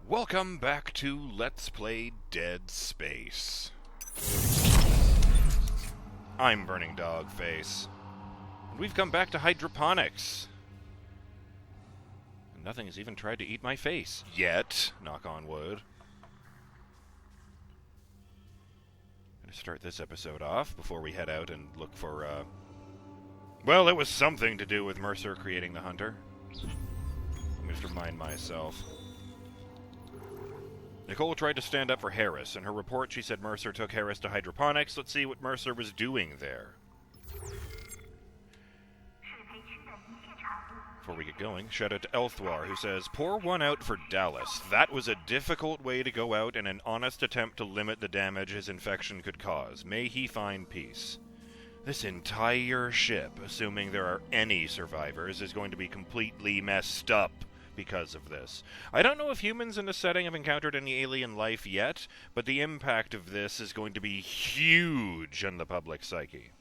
Welcome back to Let's Play Dead Space. I'm BurningDogFace, and we've come back to Hydroponics. And nothing has even tried to eat my face. Yet, knock on wood. I'm gonna start this episode off before we head out and look for, well, it was something to do with Mercer creating the hunter. Let me just remind myself. Nicole tried to stand up for Harris. In her report, she said Mercer took Harris to Hydroponics. Let's see what Mercer was doing there. Before we get going, shout out to Elthwar, who says, "Pour one out for Dallas. That was a difficult way to go out and an honest attempt to limit the damage his infection could cause. May he find peace. This entire ship, assuming there are any survivors, is going to be completely messed up because of this. I don't know if humans in this setting have encountered any alien life yet, but the impact of this is going to be huge on the public psyche."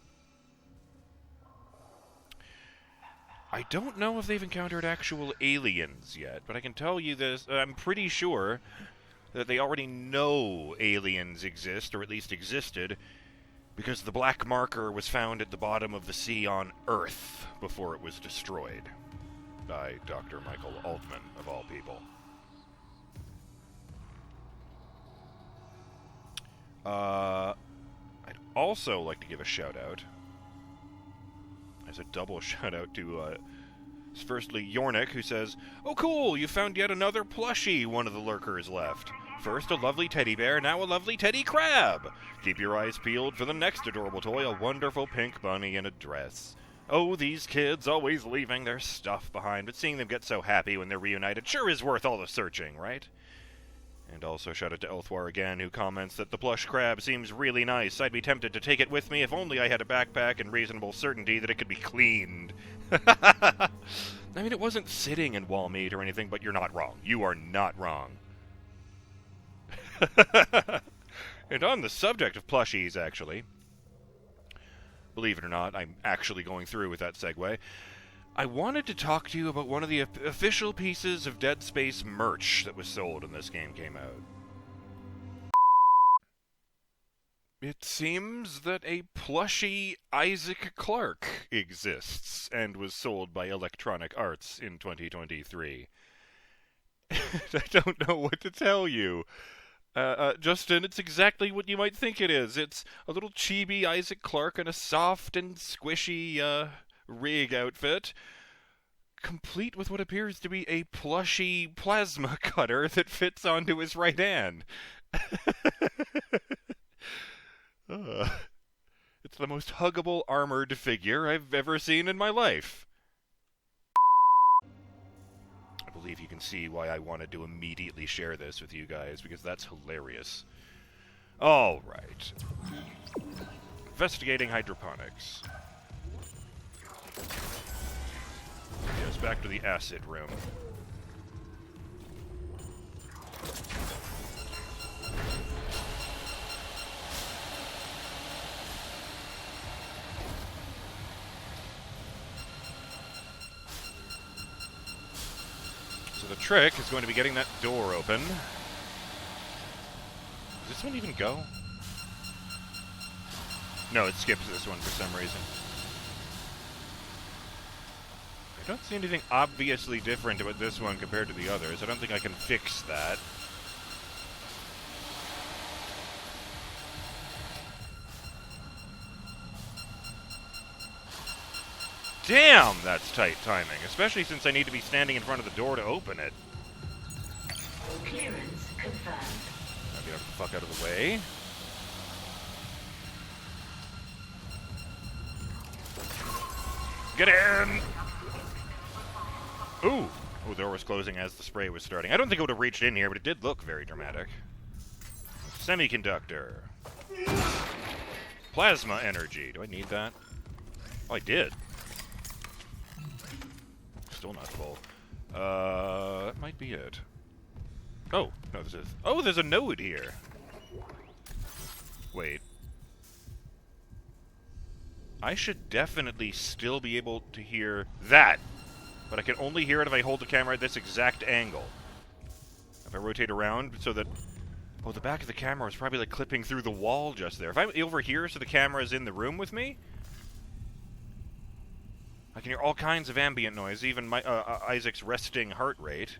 I don't know if they've encountered actual aliens yet, but I can tell you this, I'm pretty sure that they already know aliens exist, or at least existed, because the black marker was found at the bottom of the sea on Earth before it was destroyed. By Dr. Michael Altman, of all people. I'd also like to give a shout-out. As a double shout-out to, firstly, Yornik, who says, "Oh cool, you found yet another plushie one of the lurkers left. First a lovely teddy bear, now a lovely teddy crab. Keep your eyes peeled for the next adorable toy, a wonderful pink bunny in a dress. Oh, these kids always leaving their stuff behind, but seeing them get so happy when they're reunited sure is worth all the searching, right?" And also shout out to Elthwar again, who comments that the plush crab seems really nice. I'd be tempted to take it with me if only I had a backpack and reasonable certainty that it could be cleaned. I mean, it wasn't sitting in wall meat or anything, but you're not wrong. You are not wrong. And on the subject of plushies, actually, believe it or not, I'm actually going through with that segue. I wanted to talk to you about one of the official pieces of Dead Space merch that was sold when this game came out. It seems that a plushie Isaac Clarke exists and was sold by Electronic Arts in 2023. I don't know what to tell you. Justin, it's exactly what you might think it is. It's a little chibi Isaac Clarke in a soft and squishy, rig outfit, complete with what appears to be a plushy plasma cutter that fits onto his right hand. It's the most huggable armored figure I've ever seen in my life. I believe you can see why I wanted to immediately share this with you guys, because that's hilarious. Alright. Investigating hydroponics. Yes, back to the acid room. So the trick is going to be getting that door open. Does this one even go? No, it skips this one for some reason. I don't see anything obviously different about this one compared to the others. I don't think I can fix that. Damn, that's tight timing, especially since I need to be standing in front of the door to open it. Clearance confirmed. I'll get the fuck out of the way. Get in! Ooh! Oh, the door was closing as the spray was starting. I don't think it would have reached in here, but it did look very dramatic. Semiconductor. Plasma energy. Do I need that? Oh, I did. Still not full. That might be it. Oh, no, this is... Oh, there's a node here! Wait. I should definitely still be able to hear that! But I can only hear it if I hold the camera at this exact angle. If I rotate around so that... Oh, the back of the camera is probably, like, clipping through the wall just there. If I'm over here so the camera is in the room with me, I can hear all kinds of ambient noise, even my, Isaac's resting heart rate.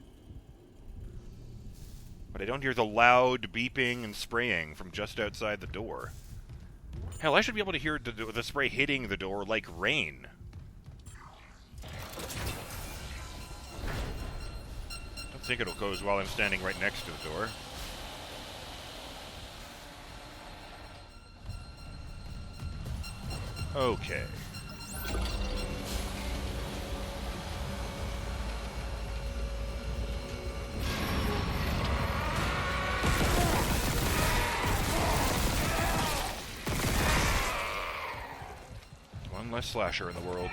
But I don't hear the loud beeping and spraying from just outside the door. Hell, I should be able to hear the spray hitting the door like rain. Don't think it'll close while I'm standing right next to the door. Okay. One less slasher in the world.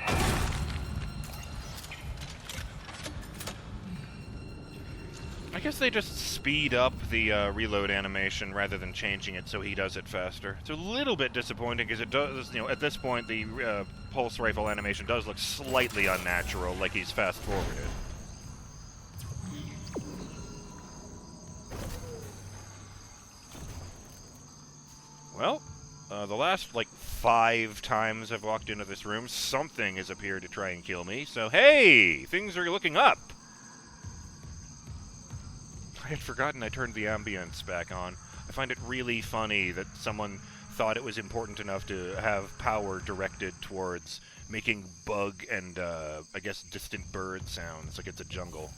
I guess they just speed up the reload animation rather than changing it so he does it faster. It's a little bit disappointing because it does, you know, at this point the pulse rifle animation does look slightly unnatural, like he's fast-forwarded. Well, the last, like, 5 times I've walked into this room, something has appeared to try and kill me, so hey! Things are looking up! I had forgotten I turned the ambience back on. I find it really funny that someone thought it was important enough to have power directed towards making bug and, I guess, distant bird sounds, like it's a jungle.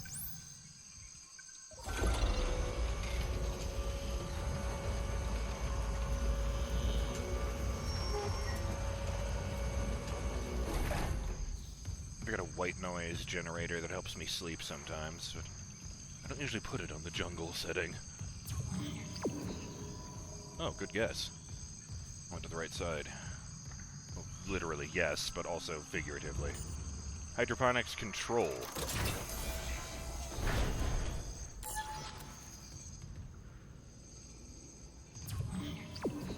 I got a white noise generator that helps me sleep sometimes, but I don't usually put it on the jungle setting. Oh, good guess. Went to the right side. Well, literally, yes, but also figuratively. Hydroponics control.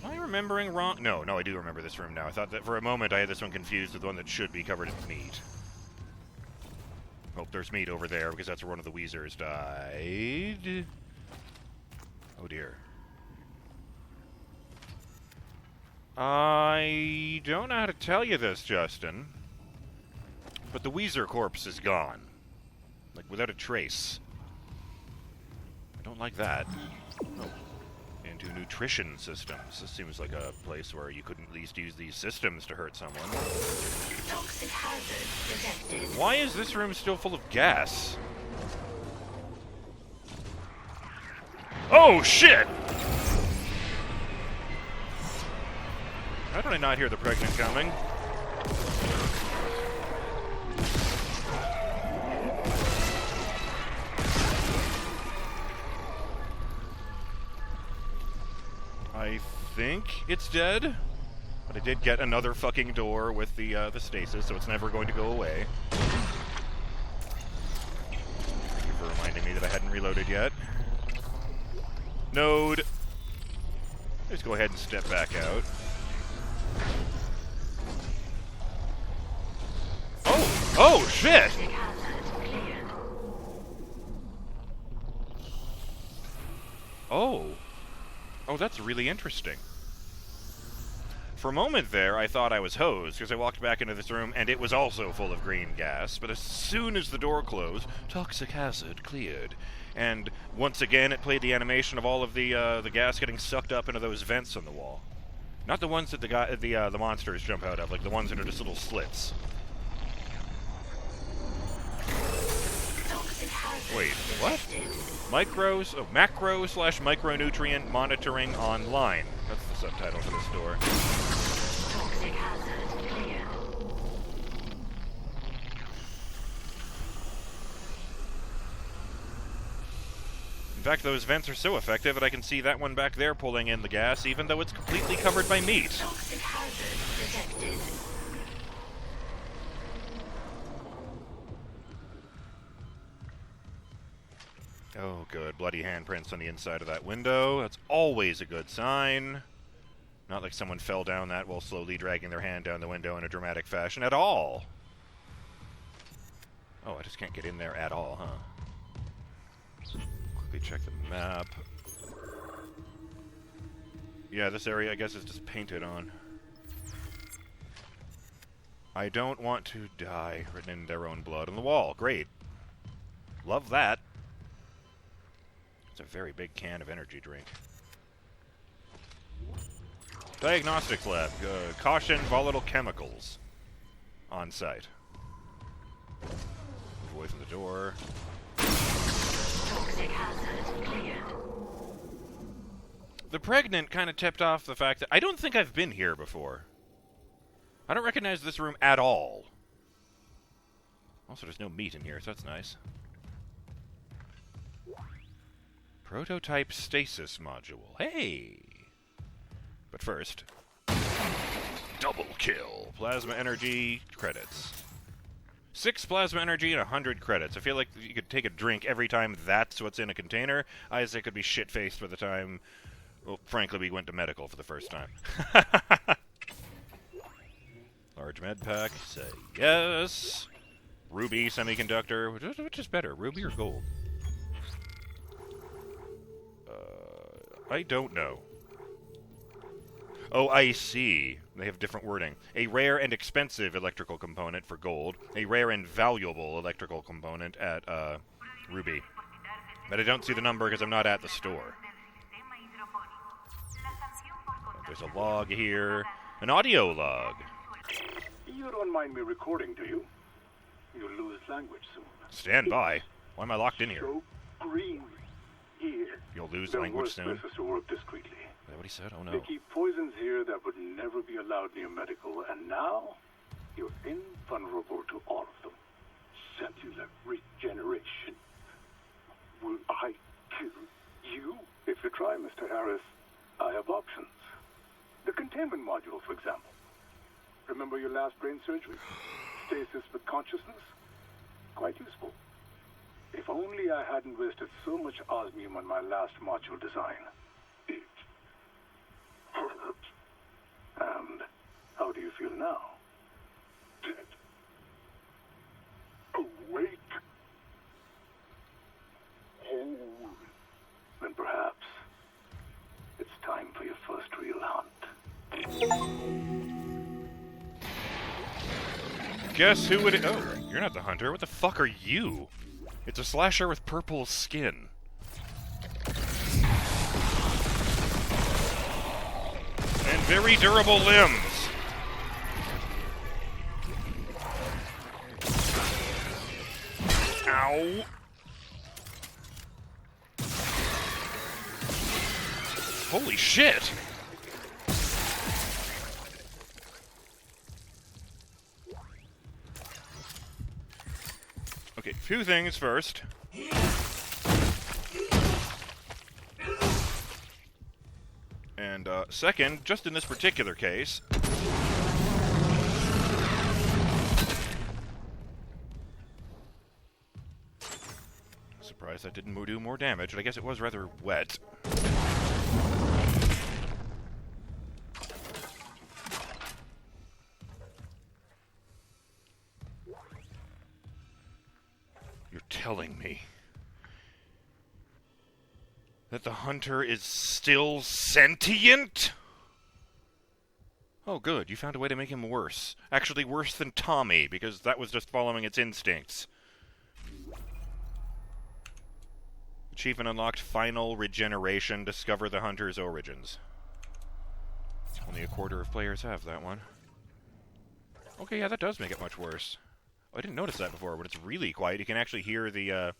Am I remembering wrong? No, I do remember this room now. I thought that for a moment I had this one confused with the one that should be covered in meat. Oh, there's meat over there, because that's where one of the Weezers died. Oh, dear. I don't know how to tell you this, Justin, but the Weezer corpse is gone. Like, without a trace. I don't like that. Oh. Into nutrition systems. This seems like a place where you couldn't at least use these systems to hurt someone. Toxic hazard detected. Why is this room still full of gas? Oh, shit! How did I not hear the pregnant coming? I think it's dead, but I did get another fucking door with the stasis, so it's never going to go away. Thank you for reminding me that I hadn't reloaded yet. Node! Let's go ahead and step back out. Oh! Oh, shit! Oh. Oh, that's really interesting. For a moment there, I thought I was hosed, because I walked back into this room, and it was also full of green gas, but as soon as the door closed, toxic hazard cleared. And once again, it played the animation of all of the gas getting sucked up into those vents on the wall. Not the ones that the monsters jump out of, like the ones that are just little slits. Wait, what? Macro/micronutrient monitoring online. That's the subtitle for this door. Toxic hazard clear. In fact, those vents are so effective that I can see that one back there pulling in the gas, even though it's completely covered by meat. Toxic hazard detected. Oh, good. Bloody handprints on the inside of that window. That's always a good sign. Not like someone fell down that while slowly dragging their hand down the window in a dramatic fashion at all. Oh, I just can't get in there at all, huh? Quickly quickly check the map. Yeah, this area, I guess, is just painted on. I don't want to die, written in their own blood on the wall. Great. Love that. It's a very big can of energy drink. Diagnostics lab. Caution, volatile chemicals. On site. Move away from the door. Toxic hazard cleared. The pregnant kind of tipped off the fact that I don't think I've been here before. I don't recognize this room at all. Also, there's no meat in here, so that's nice. Prototype stasis module. Hey! But first, double kill. Plasma energy credits. 6 plasma energy and 100 credits. I feel like you could take a drink every time that's what's in a container. Isaac could be shit-faced by the time, well, frankly, we went to medical for the first time. Large med pack. Say yes. Ruby semiconductor. Which is better, ruby or gold? I don't know. Oh, I see. They have different wording. A rare and expensive electrical component for gold. A rare and valuable electrical component at, Ruby. But I don't see the number because I'm not at the store. Oh, there's a log here. An audio log. You don't mind me recording, do you? You'll lose language soon. Stand by. Why am I locked in here? So green here. You'll lose There language were soon? Is places to work discreetly. that what he said? Oh, no. They keep poisons here that would never be allowed near medical, and now you're invulnerable to all of them. Cellular regeneration. Will I kill you? If you try, Mr. Harris, I have options. The containment module, for example. Remember your last brain surgery? Stasis with consciousness? Quite useful. If only I hadn't wasted so much osmium on my last module design. It hurt. And how do you feel now? Dead. Awake. Whole. Then perhaps it's time for your first real hunt. Guess who it is? Oh, you're not the hunter. What the fuck are you? It's a slasher with purple skin. And very durable limbs. Ow. Holy shit. Okay, few things first. And second, just in this particular case, surprised that didn't do more damage, but I guess it was rather wet. You're telling me that the hunter is still sentient? Oh, good. You found a way to make him worse. Actually, worse than Tommy, because that was just following its instincts. Achievement unlocked. Final regeneration. Discover the hunter's origins. Only a quarter of players have that one. Okay, yeah, that does make it much worse. Oh, I didn't notice that before. When it's really quiet, you can actually hear the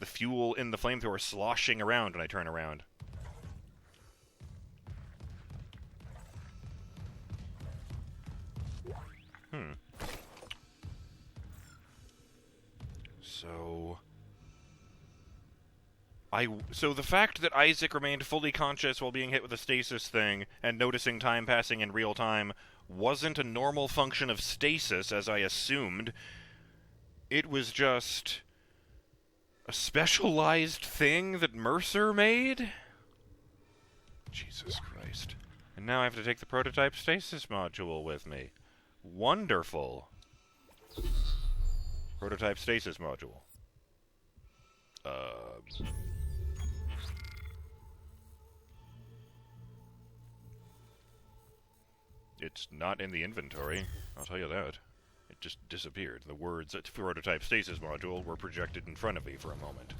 fuel in the flamethrower sloshing around when I turn around. So the fact that Isaac remained fully conscious while being hit with a stasis thing and noticing time passing in real time wasn't a normal function of stasis, as I assumed. It was just a specialized thing that Mercer made? Jesus Christ. And now I have to take the prototype stasis module with me. Wonderful. Prototype stasis module. it's not in the inventory. I'll tell you that. It just disappeared. The words prototype stasis module were projected in front of me for a moment.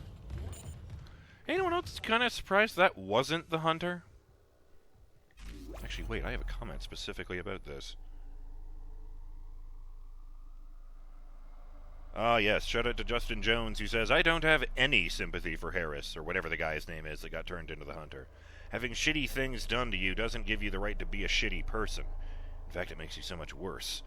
Anyone else kind of surprised that wasn't the hunter? Actually, wait, I have a comment specifically about this. Ah, yes, shout out to Justin Jones, who says, I don't have any sympathy for Harris, or whatever the guy's name is that got turned into the hunter. Having shitty things done to you doesn't give you the right to be a shitty person. In fact, it makes you so much worse.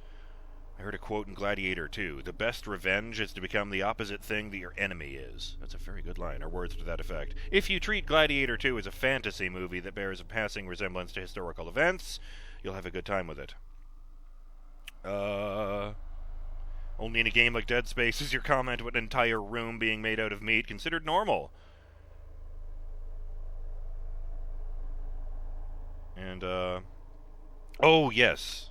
I heard a quote in Gladiator 2, the best revenge is to become the opposite thing that your enemy is. That's a very good line, or words to that effect. If you treat Gladiator 2 as a fantasy movie that bears a passing resemblance to historical events, you'll have a good time with it. Only in a game like Dead Space is your comment about an entire room being made out of meat considered normal. And, oh, yes.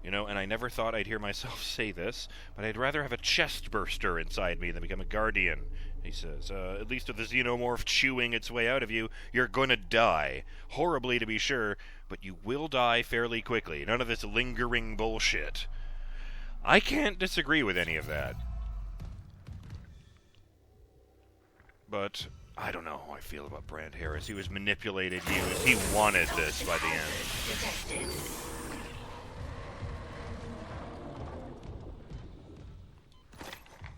You know, and I never thought I'd hear myself say this, but I'd rather have a chest burster inside me than become a guardian. He says, at least with the xenomorph chewing its way out of you, you're gonna die. Horribly, to be sure, but you will die fairly quickly. None of this lingering bullshit. I can't disagree with any of that. But I don't know how I feel about Brand Harris. He was manipulated, used. He wanted this by the end.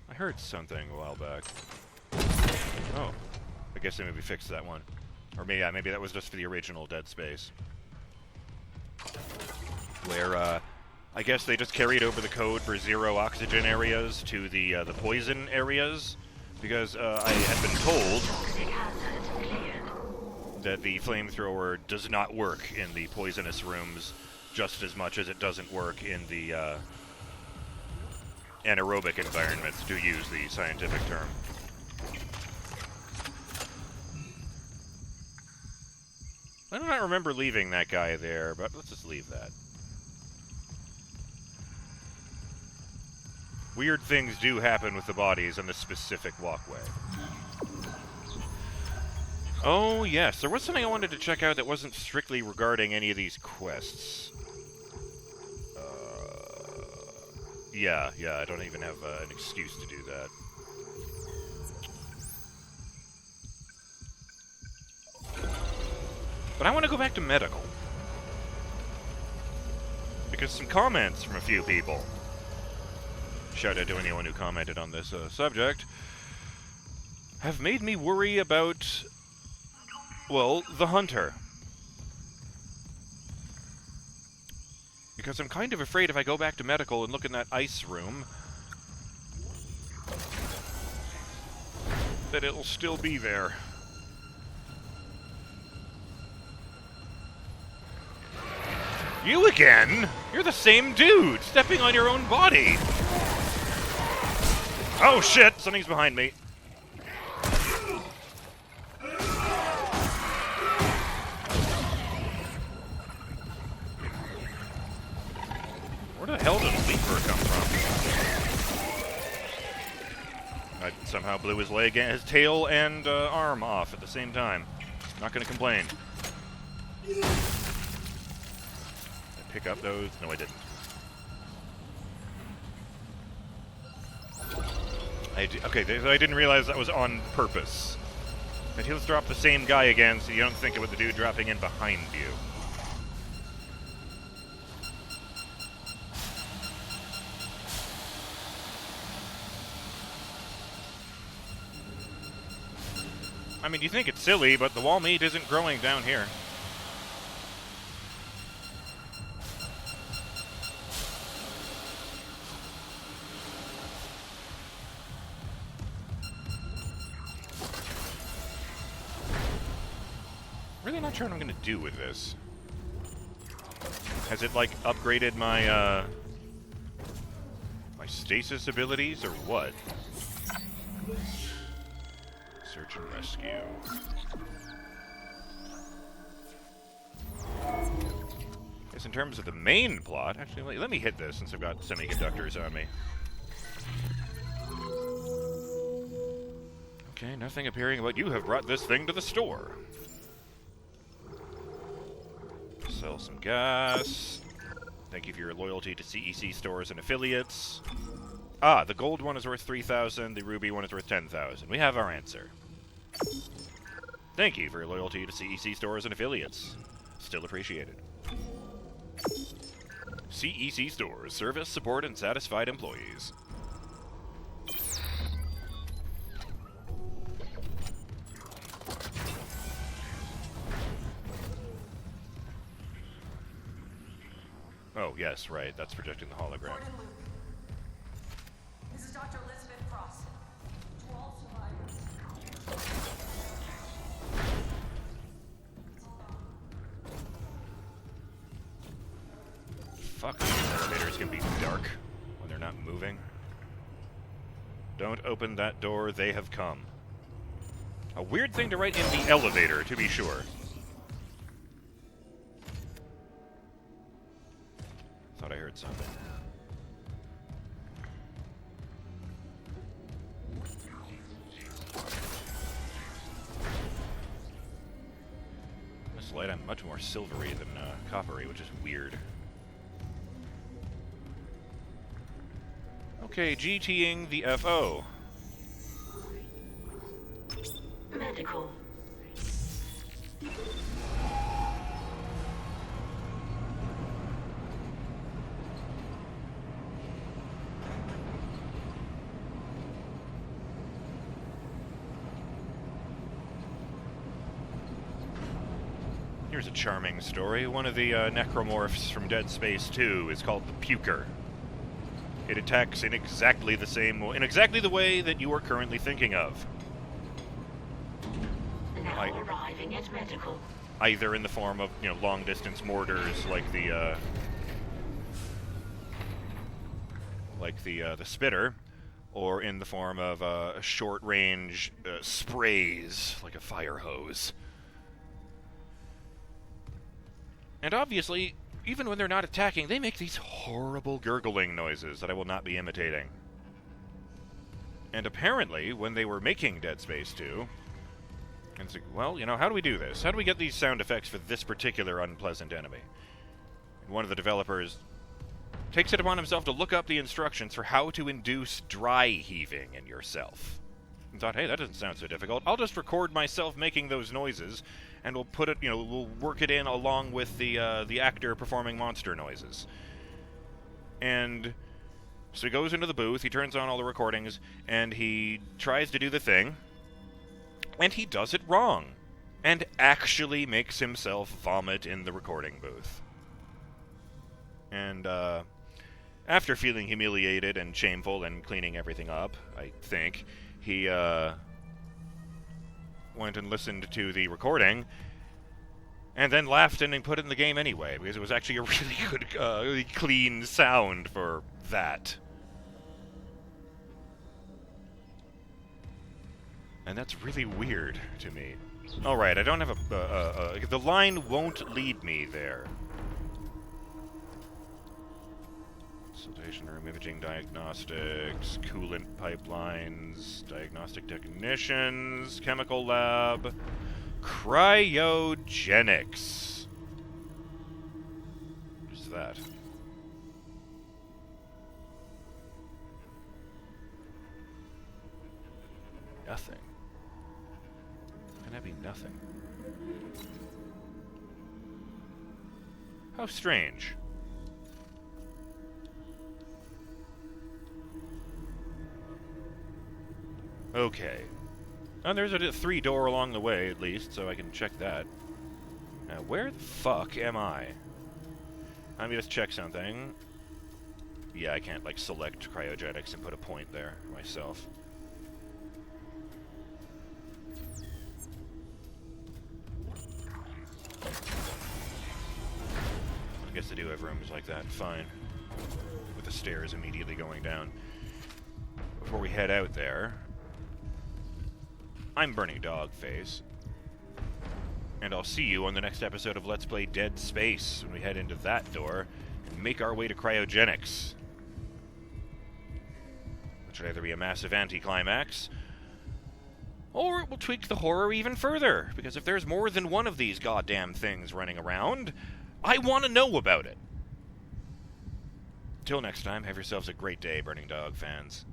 I heard something a while back. Oh. I guess they maybe fixed that one. Or maybe, yeah, maybe that was just for the original Dead Space. Where, I guess they just carried over the code for 0 oxygen areas to the poison areas. Because, I had been told that the flamethrower does not work in the poisonous rooms just as much as it doesn't work in the, anaerobic environments, to use the scientific term. I do not remember leaving that guy there, but let's just leave that. Weird things do happen with the bodies on this specific walkway. Oh, yes, there was something I wanted to check out that wasn't strictly regarding any of these quests. Yeah, I don't even have an excuse to do that. But I want to go back to medical. Because some comments from a few people, shout out to anyone who commented on this subject, have made me worry about, well, the hunter. Because I'm kind of afraid if I go back to medical and look in that ice room, that it'll still be there. You again? You're the same dude, stepping on your own body. Oh shit, something's behind me. Where the hell did Leaper come from? I somehow blew his leg, and his tail and arm off at the same time. Not gonna complain. Did I pick up those? No, I didn't. Okay, I didn't realize that was on purpose. But he'll drop the same guy again, so you don't think it was the dude dropping in behind you. I mean, you think it's silly, but the wall meat isn't growing down here. Really not sure what I'm gonna do with this. Has it, like, upgraded my, my stasis abilities, or what? Search and rescue. Guess in terms of the main plot, actually, let me hit this since I've got semiconductors on me. Okay, nothing appearing about you have brought this thing to the store. Sell some gas. Thank you for your loyalty to CEC stores and affiliates. Ah, the gold one is worth 3,000, the ruby one is worth 10,000. We have our answer. Thank you for your loyalty to CEC stores and affiliates. Still appreciated. CEC stores, service, support, and satisfied employees. Oh, yes, right. That's projecting the hologram. This is Dr. Elizabeth Cross. To all survivors. Fuck, these elevators can be dark when they're not moving. Don't open that door, they have come. A weird thing to write in the elevator, to be sure. Thought I heard something. This light, I'm much more silvery than coppery, which is weird. Okay, GTing the FO. Medical. Here's a charming story. One of the necromorphs from Dead Space 2 is called the Puker. It attacks in exactly the way that you are currently thinking of. Now arriving at medical. Either in the form of, long-distance mortars like the spitter, or in the form of short-range sprays like a fire hose. And obviously, even when they're not attacking, they make these horrible gurgling noises that I will not be imitating. And apparently, when they were making Dead Space 2, and it's like, well, how do we do this? How do we get these sound effects for this particular unpleasant enemy? And one of the developers takes it upon himself to look up the instructions for how to induce dry heaving in yourself. And thought, hey, that doesn't sound so difficult. I'll just record myself making those noises, and we'll put it, we'll work it in along with the actor performing monster noises. And so he goes into the booth, he turns on all the recordings, and he tries to do the thing, and he does it wrong, and actually makes himself vomit in the recording booth. And after feeling humiliated and shameful and cleaning everything up, I think, he went and listened to the recording, and then laughed and put it in the game anyway, because it was actually a really good, really clean sound for that. And that's really weird to me. Alright, I don't have the line won't lead me there. Consultation room, imaging diagnostics, coolant pipelines, diagnostic technicians, chemical lab, cryogenics. What is that? Nothing. Can that be nothing? How strange. Okay. And there's a 3-door along the way, at least, so I can check that. Now, where the fuck am I? Let me just check something. Yeah, I can't, select cryogenics and put a point there myself. I guess they do have rooms like that. Fine. With the stairs immediately going down. Before we head out there, I'm BurningDogFace, and I'll see you on the next episode of Let's Play Dead Space when we head into that door and make our way to cryogenics. Which would either be a massive anticlimax, or it will tweak the horror even further, because if there's more than one of these goddamn things running around, I want to know about it. Till next time, have yourselves a great day, Burning Dog fans.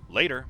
Later!